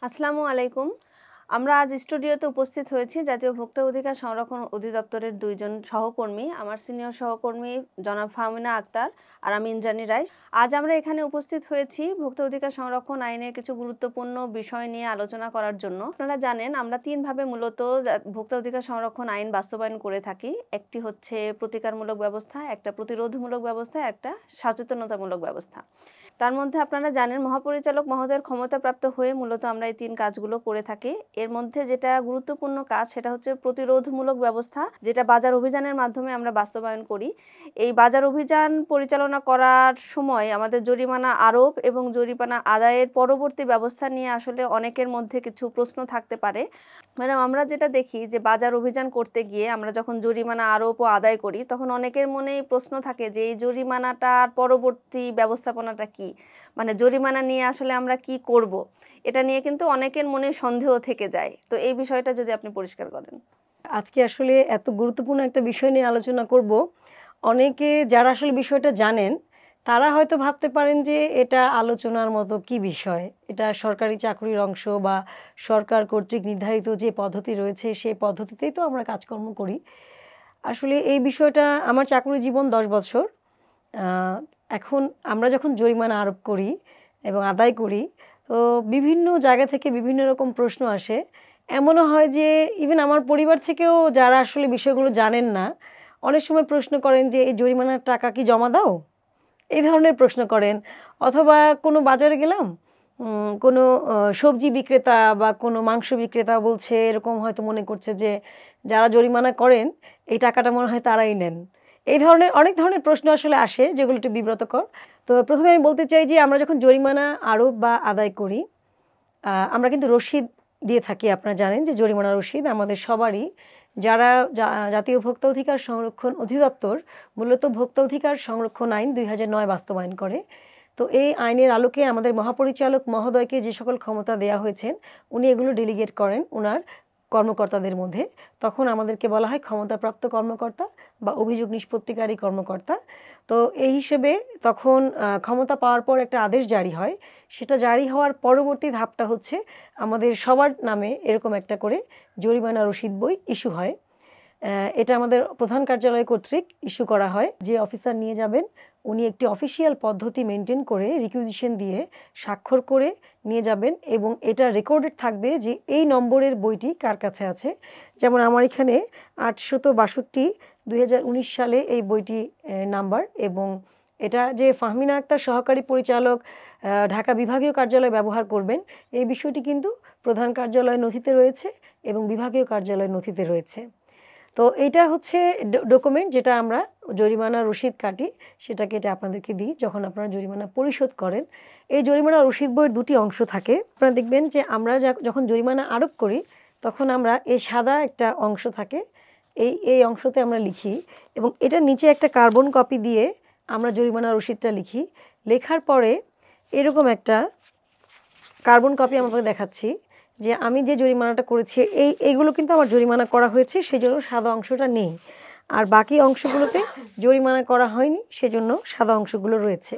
আসসালামু আলাইকুম। আমরা আজ স্টুডিওতে উপস্থিত হয়েছি জাতীয় ভোক্তা অধিকার সংরক্ষণ অধিদপ্তরের ২ জন সহকর্মী, আমার সিনিয়র সহকর্মী জনাব ফাহমিনা আক্তার আর আমি ইন্দ্রাণী রায়। আজ আমরা এখানে উপস্থিত হয়েছি ভোক্তা অধিকার সংরক্ষণ আইনের কিছু গুরুত্বপূর্ণ বিষয় নিয়ে আলোচনা করার জন্য। আপনারা জানেন আমরা ৩ ভাবে মূলত ভোক্তা অধিকার সংরক্ষণ আইন বাস্তবায়ন করে থাকি। একটি হচ্ছে প্রতিকারমূলক ব্যবস্থা, একটা প্রতিরোধমূলক ব্যবস্থা, একটা সচেতনতামূলক ব্যবস্থা। তার মধ্যে আপনারা জানেন মহাপরিচালক মহোদয়ের ক্ষমতাপ্রাপ্ত হয়ে মূলত আমরা এই ৩ কাজগুলো করে থাকি। এর মধ্যে যেটা গুরুত্বপূর্ণ কাজ সেটা হচ্ছে প্রতিরোধমূলক ব্যবস্থা, যেটা বাজার অভিযানের মাধ্যমে আমরা বাস্তবায়ন করি। এই বাজার অভিযান পরিচালনা করার সময় আমাদের জরিমানা আরোপ এবং জরিমানা আদায়ের পরবর্তী ব্যবস্থা নিয়ে আসলে অনেকের মধ্যে কিছু প্রশ্ন থাকতে পারে। ম্যাডাম, আমরা যেটা দেখি যে বাজার অভিযান করতে গিয়ে আমরা যখন জরিমানা আরোপ ও আদায় করি তখন অনেকের মনেই প্রশ্ন থাকে যে এই জরিমানাটার পরবর্তী ব্যবস্থাপনাটা কি, মানে জরিমানা নিয়ে আসলে আমরা কি করব, এটা নিয়ে কিন্তু অনেকের মনে সন্দেহ থেকে যায়। তো এই বিষয়টা যদি আপনি পরিষ্কার করেন। আজকে আসলে এত গুরুত্বপূর্ণ একটা বিষয় নিয়ে আলোচনা করব। অনেকে যারা আসলে বিষয়টা জানেন তারা হয়তো ভাবতে পারেন যে এটা আলোচনার মতো কি বিষয়, এটা সরকারি চাকরির অংশ বা সরকার কর্তৃক নির্ধারিত যে পদ্ধতি রয়েছে সেই পদ্ধতিতেই তো আমরা কাজকর্ম করি। আসলে এই বিষয়টা আমার চাকরি জীবন 10 বছর। এখন আমরা যখন জরিমানা আরোপ করি এবং আদায় করি তো বিভিন্ন জায়গা থেকে বিভিন্ন রকম প্রশ্ন আসে। এমনও হয় যে ইভেন আমার পরিবার থেকেও যারা আসলে বিষয়গুলো জানেন না, অনেক সময় প্রশ্ন করেন যে এই জরিমানার টাকা কি জমা দাও? এই ধরনের প্রশ্ন করেন। অথবা কোনো বাজারে গেলাম, কোনো সবজি বিক্রেতা বা কোনো মাংস বিক্রেতা বলছে এরকম হয়তো মনে করছে যে যারা জরিমানা করেন এই টাকাটা মনে হয় তারাই নেন। এই ধরনের অনেক ধরনের প্রশ্ন আসলে আসে যেগুলো একটু বিব্রতকর। তো প্রথমে আমি বলতে চাই যে আমরা যখন জরিমানা আরোপ বা আদায় করি আমরা কিন্তু রসিদ দিয়ে থাকি। আপনারা জানেন যে জরিমানা রসিদ আমাদের সবারই, যারা জাতীয় ভোক্তা অধিকার সংরক্ষণ অধিদপ্তর মূলত ভোক্তা অধিকার সংরক্ষণ আইন ২০০৯ বাস্তবায়ন করে। তো এই আইনের আলোকে আমাদের মহাপরিচালক মহোদয়কে যে সকল ক্ষমতা দেয়া হয়েছেন উনি এগুলো ডেলিগেট করেন ওনার কর্মকর্তাদের মধ্যে। তখন আমাদেরকে বলা হয় ক্ষমতাপ্রাপ্ত কর্মকর্তা বা অভিযোগ নিষ্পত্তিকারী কর্মকর্তা। তো এই হিসেবে তখন ক্ষমতা পাওয়ার পর একটা আদেশ জারি হয়। সেটা জারি হওয়ার পরবর্তী ধাপটা হচ্ছে আমাদের সবার নামে এরকম একটা করে জরিমানা রসিদ বই ইস্যু হয়। এটা আমাদের প্রধান কার্যালয় কর্তৃক ইস্যু করা হয়। যে অফিসার নিয়ে যাবেন উনি একটি অফিসিয়াল পদ্ধতি মেনটেন করে রিকুইজিশন দিয়ে স্বাক্ষর করে নিয়ে যাবেন এবং এটা রেকর্ডেড থাকবে যে এই নম্বরের বইটি কার কাছে আছে। যেমন আমার এখানে ৮৬২ ২০১৯ সালে এই বইটি নাম্বার, এবং এটা যে ফাহমিনা আক্তার সহকারী পরিচালক ঢাকা বিভাগীয় কার্যালয় ব্যবহার করবেন এই বিষয়টি কিন্তু প্রধান কার্যালয় নথিতে রয়েছে এবং বিভাগীয় কার্যালয় নথিতে রয়েছে। তো এইটা হচ্ছে ডকুমেন্ট যেটা আমরা জরিমানা রসিদ কাটি, সেটা কেটে আপনাদেরকে দিই যখন আপনারা জরিমানা পরিশোধ করেন। এই জরিমানা রসিদ বইয়ের দুটি অংশ থাকে। আপনারা দেখবেন যে আমরা যখন জরিমানা আরোপ করি তখন আমরা এই সাদা একটা অংশ থাকে, এই অংশতে আমরা লিখি এবং এটার নিচে একটা কার্বন কপি দিয়ে আমরা জরিমানা রসিদটা লিখি। লেখার পরে এরকম একটা কার্বন কপি আমাকে দেখাচ্ছি যে আমি যে জরিমানাটা করেছি এইগুলো কিন্তু আমার জরিমানা করা হয়েছে, সেজন্য সাদা অংশটা নেই, আর বাকি অংশগুলোতে জরিমানা করা হয়নি, সেজন্য সাদা অংশগুলো রয়েছে।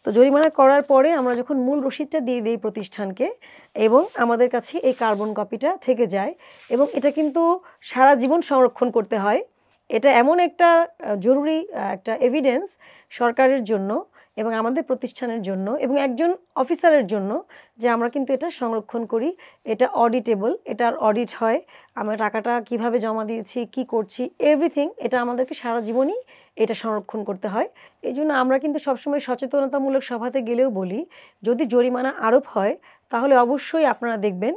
তো জরিমানা করার পরে আমরা যখন মূল রসিদটা দিয়ে দিই প্রতিষ্ঠানকে এবং আমাদের কাছে এই কার্বন কপিটা থেকে যায় এবং এটা কিন্তু সারা জীবন সংরক্ষণ করতে হয়। এটা এমন একটা জরুরি একটা এভিডেন্স সরকারের জন্য এবং আমাদের প্রতিষ্ঠানের জন্য এবং একজন অফিসারের জন্য যে আমরা কিন্তু এটা সংরক্ষণ করি। এটা অডিটেবল, এটার অডিট হয়, আমরা টাকাটা কিভাবে জমা দিয়েছি, কি করছি, এভরিথিং এটা আমাদেরকে সারা জীবনই এটা সংরক্ষণ করতে হয়। এই জন্য আমরা কিন্তু সবসময় সচেতনতামূলক সভাতে গেলেও বলি যদি জরিমানা আরোপ হয় তাহলে অবশ্যই আপনারা দেখবেন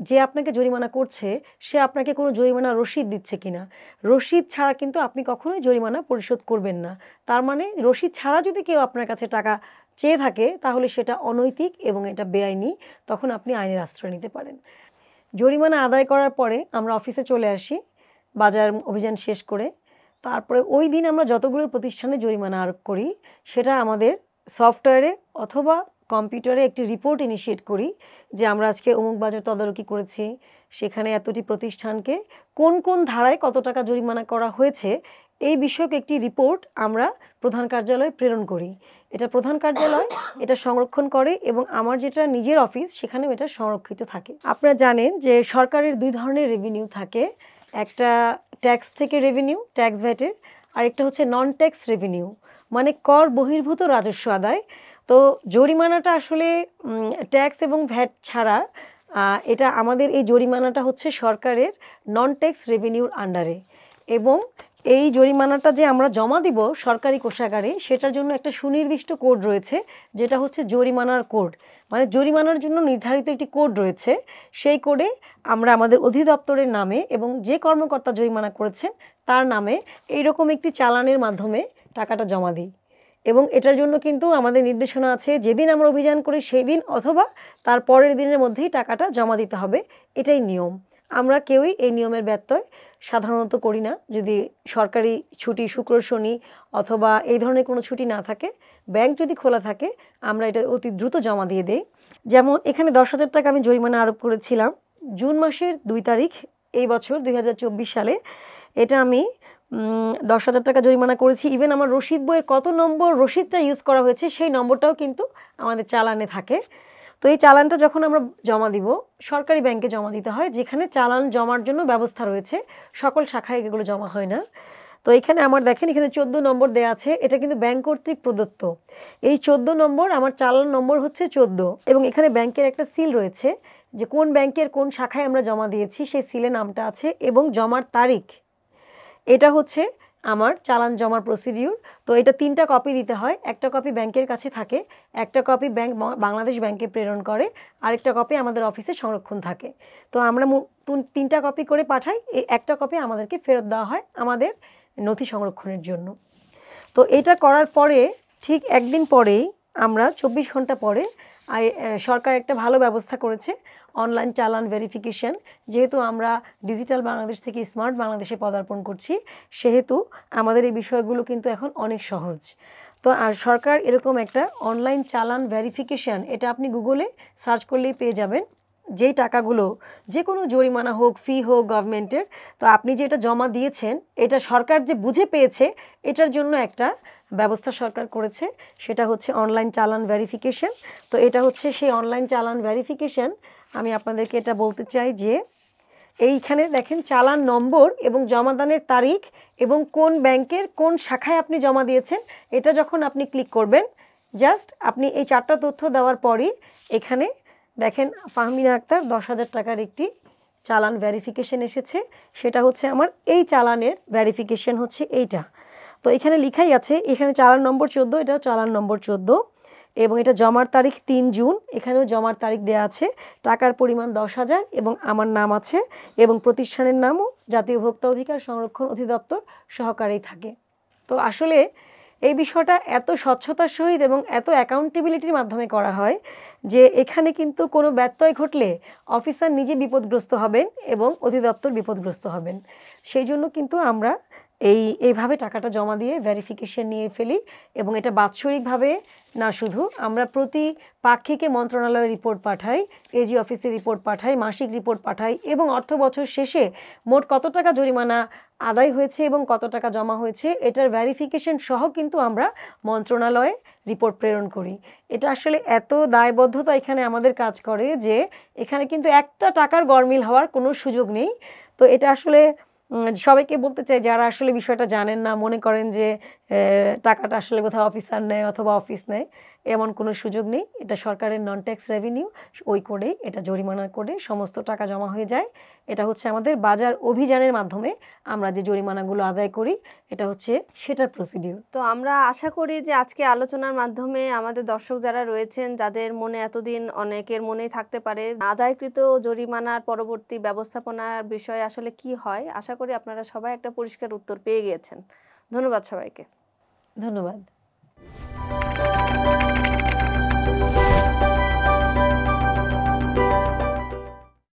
যে আপনাকে জরিমানা করছে সে আপনাকে কোনো জরিমানা রসিদ দিচ্ছে কিনা। রসিদ ছাড়া কিন্তু আপনি কখনোই জরিমানা পরিশোধ করবেন না। তার মানে রসিদ ছাড়া যদি কেউ আপনার কাছে টাকা চেয়ে থাকে তাহলে সেটা অনৈতিক এবং এটা বেআইনি, তখন আপনি আইনের আশ্রয় নিতে পারেন। জরিমানা আদায় করার পরে আমরা অফিসে চলে আসি বাজার অভিযান শেষ করে। তারপরে ওই দিন আমরা যতগুলো প্রতিষ্ঠানে জরিমানা আরোপ করি সেটা আমাদের সফটওয়্যারে অথবা কম্পিউটারে একটি রিপোর্ট ইনিশিয়েট করি যে আমরা আজকে অমুক বাজার তদারকি করেছি, সেখানে এতটি প্রতিষ্ঠানকে কোন কোন ধারায় কত টাকা জরিমানা করা হয়েছে এই বিষয়ক একটি রিপোর্ট আমরা প্রধান কার্যালয়ে প্রেরণ করি। এটা প্রধান কার্যালয় এটা সংরক্ষণ করে এবং আমার যেটা নিজের অফিস সেখানেও এটা সংরক্ষিত থাকে। আপনারা জানেন যে সরকারের দুই ধরনের রেভিনিউ থাকে, একটা ট্যাক্স থেকে রেভিনিউ, ট্যাক্স ভ্যাটের, আরেকটা হচ্ছে নন ট্যাক্স রেভিনিউ, মানে কর বহির্ভূত রাজস্ব আদায়। তো জরিমানাটা আসলে ট্যাক্স এবং ভ্যাট ছাড়া এটা আমাদের এই জরিমানাটা হচ্ছে সরকারের নন ট্যাক্স রেভিনিউর আন্ডারে, এবং এই জরিমানাটা যে আমরা জমা দিব সরকারি কোষাগারে সেটার জন্য একটা সুনির্দিষ্ট কোড রয়েছে, যেটা হচ্ছে জরিমানার কোড, মানে জরিমানার জন্য নির্ধারিত একটি কোড রয়েছে। সেই কোডে আমরা আমাদের অধিদপ্তরের নামে এবং যে কর্মকর্তা জরিমানা করেছেন তার নামে এইরকম একটি চালানের মাধ্যমে টাকাটা জমা দিই, এবং এটার জন্য কিন্তু আমাদের নির্দেশনা আছে যেদিন আমরা অভিযান করি সেই দিন অথবা তার পরের দিনের মধ্যেই টাকাটা জমা দিতে হবে, এটাই নিয়ম। আমরা কেউই এই নিয়মের ব্যত্যয় সাধারণত করি না। যদি সরকারি ছুটি শুক্র শনি অথবা এই ধরনের কোনো ছুটি না থাকে, ব্যাংক যদি খোলা থাকে, আমরা এটা অতি দ্রুত জমা দিয়ে দেই। যেমন এখানে 10,000 টাকা আমি জরিমানা আরোপ করেছিলাম জুন মাসের 2 তারিখ এই বছর 2024 সালে। এটা আমি 10,000 টাকা জরিমানা করেছি। ইভেন আমার রসিদ বইয়ের কত নম্বর রসিদটা ইউজ করা হয়েছে সেই নম্বরটাও কিন্তু আমাদের চালানে থাকে। তো এই চালানটা যখন আমরা জমা দিব সরকারি ব্যাংকে জমা দিতে হয়, যেখানে চালান জমার জন্য ব্যবস্থা রয়েছে, সকল শাখায় এগুলো জমা হয় না। তো এখানে আমার দেখেন এখানে 14 নম্বর দেয়া আছে, এটা কিন্তু ব্যাংক কর্তৃক প্রদত্ত। এই 14 নম্বর আমার চালান নম্বর হচ্ছে 14, এবং এখানে ব্যাংকের একটা সিল রয়েছে যে কোন ব্যাংকের কোন শাখায় আমরা জমা দিয়েছি সেই সিলে নামটা আছে এবং জমার তারিখ। এটা হচ্ছে আমার চালান জমার প্রসিডিউর। তো এটা 3টা কপি দিতে হয়, একটা কপি ব্যাংকের কাছে থাকে, একটা কপি ব্যাংক বাংলাদেশ ব্যাংকে প্রেরণ করে, আরেকটা কপি আমাদের অফিসে সংরক্ষণ থাকে। তো আমরা 3টা কপি করে পাঠাই, এই একটা কপি আমাদেরকে ফেরত দেওয়া হয় আমাদের নথি সংরক্ষণের জন্য। তো এটা করার পরে ঠিক একদিন পরেই আমরা 24 ঘন্টা পরে সরকার একটা ভালো ব্যবস্থা করেছে, অনলাইন চালান ভেরিফিকেশন। যেহেতু আমরা ডিজিটাল বাংলাদেশ থেকে স্মার্ট বাংলাদেশে পদার্পণ করছি, সেহেতু আমাদের এই বিষয়গুলো কিন্তু এখন অনেক সহজ। তো আর সরকার এরকম একটা অনলাইন চালান ভেরিফিকেশন, এটা আপনি গুগলে সার্চ করলেই পেয়ে যাবেন। যেই টাকাগুলো যে কোনো জরিমানা হোক, ফি হোক গভর্নমেন্টের, তো আপনি যে এটা জমা দিয়েছেন এটা সরকার যে বুঝে পেয়েছে, এটার জন্য একটা ব্যবস্থা সরকার করেছে, সেটা হচ্ছে অনলাইন চালান ভেরিফিকেশন। তো এটা হচ্ছে সেই অনলাইন চালান ভেরিফিকেশন। আমি আপনাদেরকে এটা বলতে চাই যে এইখানে দেখেন চালান নম্বর এবং জমাদানের তারিখ এবং কোন ব্যাংকের কোন শাখায় আপনি জমা দিয়েছেন, এটা যখন আপনি ক্লিক করবেন, জাস্ট আপনি এই 4টা তথ্য দেওয়ার পরই এখানে দেখেন ফাহমিনা আক্তার 10,000 টাকার একটি চালান ভেরিফিকেশন এসেছে। সেটা হচ্ছে আমার এই চালানের ভেরিফিকেশন হচ্ছে এইটা। তো এখানে লেখাই আছে, এখানে চালান নম্বর 14, এটাও চালান নম্বর 14, এবং এটা জমার তারিখ 3 জুন, এখানেও জমার তারিখ দেওয়া আছে, টাকার পরিমাণ 10,000 এবং আমার নাম আছে, এবং প্রতিষ্ঠানের নামও জাতীয় ভোক্তা অধিকার সংরক্ষণ অধিদপ্তর সহকারেই থাকে। তো আসলে এই বিষয়টা এত স্বচ্ছতার সহিত এবং এত অ্যাকাউন্টেবিলিটির মাধ্যমে করা হয় যে এখানে কিন্তু কোনো ব্যত্যয় ঘটলে অফিসার নিজে বিপদগ্রস্ত হবেন এবং অধিদপ্তর বিপদগ্রস্ত হবেন। সেই জন্য কিন্তু আমরা এইভাবে টাকাটা জমা দিয়ে ভেরিফিকেশন নিয়ে ফেলি, এবং এটা বাৎসরিকভাবে না, শুধু আমরা প্রতি পাক্ষিকে মন্ত্রণালয়ে রিপোর্ট পাঠাই, এজি অফিসে রিপোর্ট পাঠাই, মাসিক রিপোর্ট পাঠাই, এবং অর্থ বছর শেষে মোট কত টাকা জরিমানা আদায় হয়েছে এবং কত টাকা জমা হয়েছে এটার ভেরিফিকেশন সহ কিন্তু আমরা মন্ত্রণালয়ে রিপোর্ট প্রেরণ করি। এটা আসলে এত দায়বদ্ধতা এখানে আমাদের কাজ করে যে এখানে কিন্তু একটা টাকার গরমিল হওয়ার কোনো সুযোগ নেই। তো এটা আসলে সবাইকে বলতে চাই যারা আসলে বিষয়টা জানেন না, মনে করেন যে টাকাটা আসলে কোথাও অফিসার নেয় অথবা অফিস নেয়, এমন কোনো সুযোগ নেই। এটা সরকারের নন ট্যাক্স রেভিনিউ, ওই কোডে, এটা জরিমানার কোডে সমস্ত টাকা জমা হয়ে যায়। এটা হচ্ছে আমাদের বাজার অভিযানের মাধ্যমে আমরা যে জরিমানাগুলো আদায় করি, এটা হচ্ছে সেটার প্রসিডিউর। তো আমরা আশা করি যে আজকে আলোচনার মাধ্যমে আমাদের দর্শক যারা রয়েছেন, যাদের মনে এতদিন অনেকের মনেই থাকতে পারে আদায়কৃত জরিমানার পরবর্তী ব্যবস্থাপনার বিষয়ে আসলে কি হয়, আশা করি আপনারা সবাই একটা পরিষ্কার উত্তর পেয়ে গিয়েছেন। ধন্যবাদ সবাইকে। ধন্যবাদ।